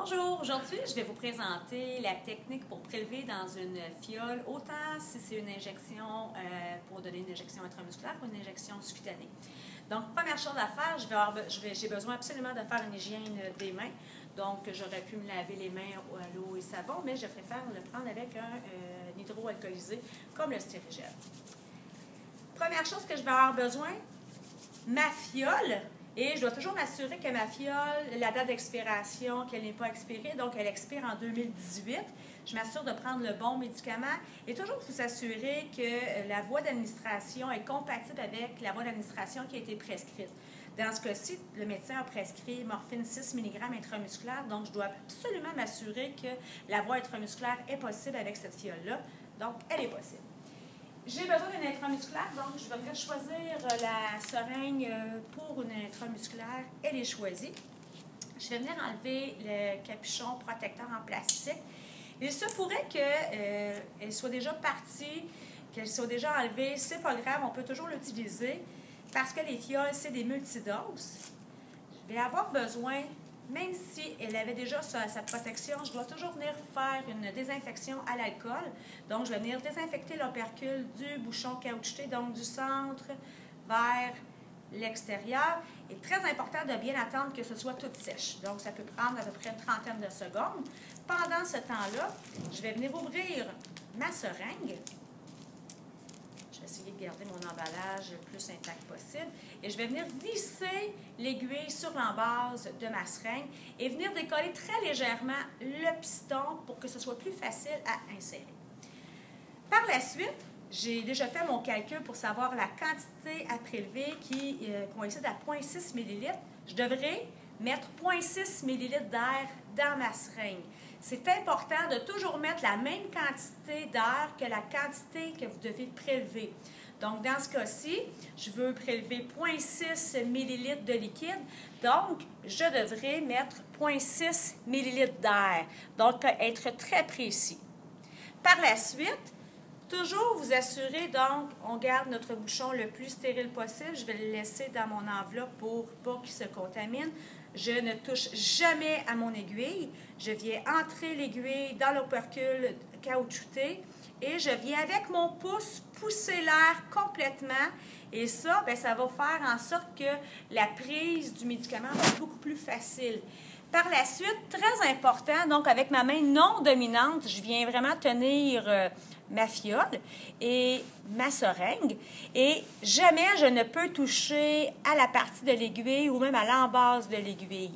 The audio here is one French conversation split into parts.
Bonjour, aujourd'hui je vais vous présenter la technique pour prélever dans une fiole, autant si c'est une injection pour donner une injection intramusculaire ou une injection sous-cutanée. Donc, première chose à faire, j'ai besoin absolument de faire une hygiène des mains. Donc, j'aurais pu me laver les mains à l'eau et savon, mais je préfère le prendre avec un hydroalcoolisé comme le styrigel. Première chose que je vais avoir besoin, ma fiole. Et je dois toujours m'assurer que ma fiole, la date d'expiration, qu'elle n'est pas expirée, donc elle expire en 2018. Je m'assure de prendre le bon médicament et toujours vous assurer que la voie d'administration est compatible avec la voie d'administration qui a été prescrite. Dans ce cas-ci, le médecin a prescrit morphine 6 mg intramusculaire, donc je dois absolument m'assurer que la voie intramusculaire est possible avec cette fiole-là. Donc, elle est possible. J'ai besoin d'une intramusculaire, donc je vais venir choisir la seringue pour une intramusculaire. Elle est choisie. Je vais venir enlever le capuchon protecteur en plastique. Il se pourrait qu'elle soit déjà partie, qu'elle soit déjà enlevée. C'est pas grave, on peut toujours l'utiliser parce que les fioles, c'est des multidoses. Je vais avoir besoin, même si elle avait déjà sa protection, je dois toujours venir faire une désinfection à l'alcool. Donc, je vais venir désinfecter l'opercule du bouchon caoutchouté, donc du centre vers l'extérieur. Il est très important de bien attendre que ce soit tout sèche. Donc, ça peut prendre à peu près une trentaine de secondes. Pendant ce temps-là, je vais venir ouvrir ma seringue. Je vais essayer de garder mon emballage le plus intact possible. Et je vais venir visser l'aiguille sur l'embase de ma seringue et venir décoller très légèrement le piston pour que ce soit plus facile à insérer. Par la suite, j'ai déjà fait mon calcul pour savoir la quantité à prélever qui coïncide à 0,6 ml. Je devrais mettre 0,6 ml d'air dans ma seringue. C'est important de toujours mettre la même quantité d'air que la quantité que vous devez prélever. Donc, dans ce cas-ci, je veux prélever 0,6 ml de liquide. Donc, je devrais mettre 0,6 ml d'air. Donc, être très précis. Par la suite, toujours vous assurer, donc, on garde notre bouchon le plus stérile possible. Je vais le laisser dans mon enveloppe pour pas qu'il se contamine. Je ne touche jamais à mon aiguille. Je viens entrer l'aiguille dans l'opercule caoutchouté et je viens avec mon pouce pousser l'air complètement. Et ça, bien, ça va faire en sorte que la prise du médicament va être beaucoup plus facile. Par la suite, très important, donc avec ma main non dominante, je viens vraiment tenir ma fiole et ma seringue et jamais je ne peux toucher à la partie de l'aiguille ou même à l'embase de l'aiguille.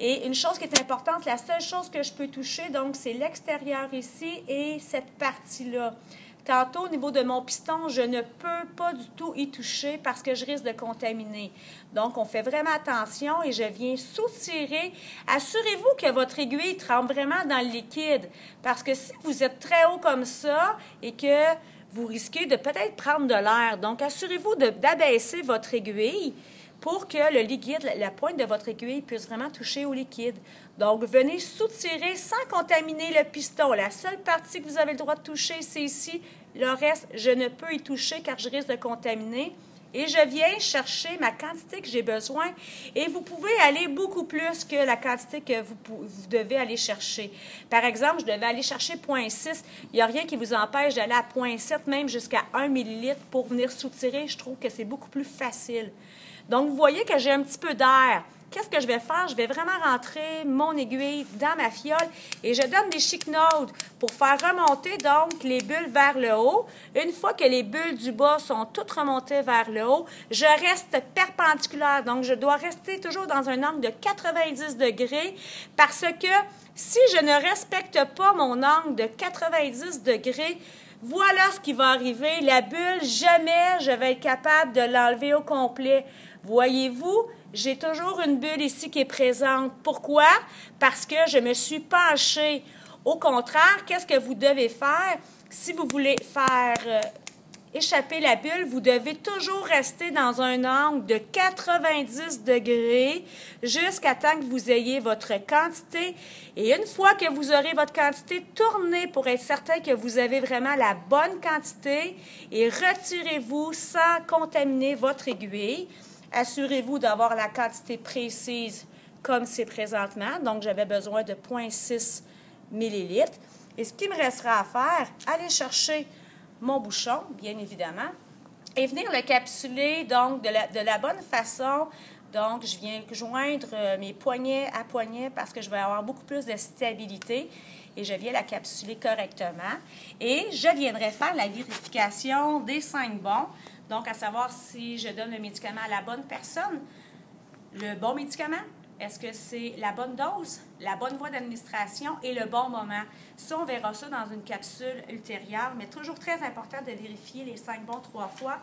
Et une chose qui est importante, la seule chose que je peux toucher, donc, c'est l'extérieur ici et cette partie-là. Tantôt, au niveau de mon piston, je ne peux pas du tout y toucher parce que je risque de contaminer. Donc, on fait vraiment attention et je viens soutirer. Assurez-vous que votre aiguille trempe vraiment dans le liquide parce que si vous êtes très haut comme ça et que vous risquez de peut-être prendre de l'air, donc assurez-vous d'abaisser votre aiguille pour que le liquide, la pointe de votre aiguille puisse vraiment toucher au liquide. Donc, venez soutirer sans contaminer le piston. La seule partie que vous avez le droit de toucher, c'est ici. Le reste, je ne peux y toucher car je risque de contaminer. Et je viens chercher ma quantité que j'ai besoin. Et vous pouvez aller beaucoup plus que la quantité que vous devez aller chercher. Par exemple, je devais aller chercher 0,6. Il n'y a rien qui vous empêche d'aller à 0,7, même jusqu'à 1 ml pour venir soutirer. Je trouve que c'est beaucoup plus facile. Donc, vous voyez que j'ai un petit peu d'air. Qu'est-ce que je vais faire? Je vais vraiment rentrer mon aiguille dans ma fiole et je donne des chic nodes pour faire remonter donc les bulles vers le haut. Une fois que les bulles du bas sont toutes remontées vers le haut, je reste perpendiculaire. Donc, je dois rester toujours dans un angle de 90 degrés parce que si je ne respecte pas mon angle de 90 degrés, voilà ce qui va arriver. La bulle, jamais je vais être capable de l'enlever au complet. Voyez-vous, j'ai toujours une bulle ici qui est présente. Pourquoi? Parce que je me suis penchée. Au contraire, qu'est-ce que vous devez faire? Si vous voulez faire échapper la bulle, vous devez toujours rester dans un angle de 90 degrés jusqu'à temps que vous ayez votre quantité. Et une fois que vous aurez votre quantité, tournez pour être certain que vous avez vraiment la bonne quantité et retirez-vous sans contaminer votre aiguille. Assurez-vous d'avoir la quantité précise comme c'est présentement. Donc, j'avais besoin de 0,6 ml. Et ce qu'il me restera à faire, aller chercher mon bouchon, bien évidemment, et venir le capsuler donc de la bonne façon. Donc, je viens joindre mes poignets à poignets parce que je vais avoir beaucoup plus de stabilité et je viens la capsuler correctement. Et je viendrai faire la vérification des 5 bons, donc à savoir si je donne le médicament à la bonne personne, le bon médicament, est-ce que c'est la bonne dose, la bonne voie d'administration et le bon moment. Ça, on verra ça dans une capsule ultérieure, mais toujours très important de vérifier les 5 bons 3 fois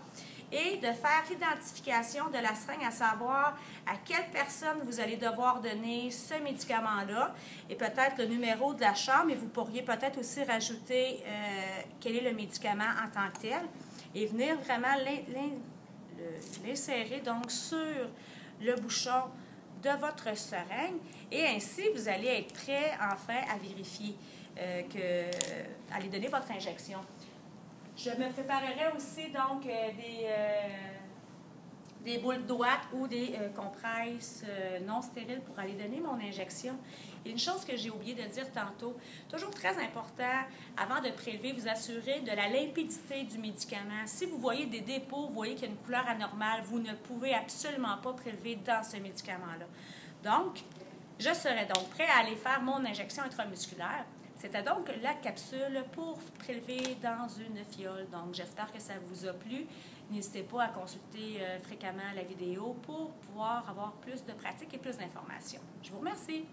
et de faire l'identification de la seringue, à savoir à quelle personne vous allez devoir donner ce médicament-là et peut-être le numéro de la chambre, et vous pourriez peut-être aussi rajouter quel est le médicament en tant que tel et venir vraiment l'insérer donc sur le bouchon de votre seringue et ainsi vous allez être prêt enfin à vérifier à aller donner votre injection. Je me préparerai aussi donc des boules d'ouate ou des compresses non stériles pour aller donner mon injection. Et une chose que j'ai oublié de dire tantôt, toujours très important, avant de prélever, vous assurer de la limpidité du médicament. Si vous voyez des dépôts, vous voyez qu'il y a une couleur anormale, vous ne pouvez absolument pas prélever dans ce médicament-là. Donc, je serai donc prêt à aller faire mon injection intramusculaire. C'était donc la capsule pour prélever dans une fiole. Donc, j'espère que ça vous a plu. N'hésitez pas à consulter fréquemment la vidéo pour pouvoir avoir plus de pratique et plus d'informations. Je vous remercie.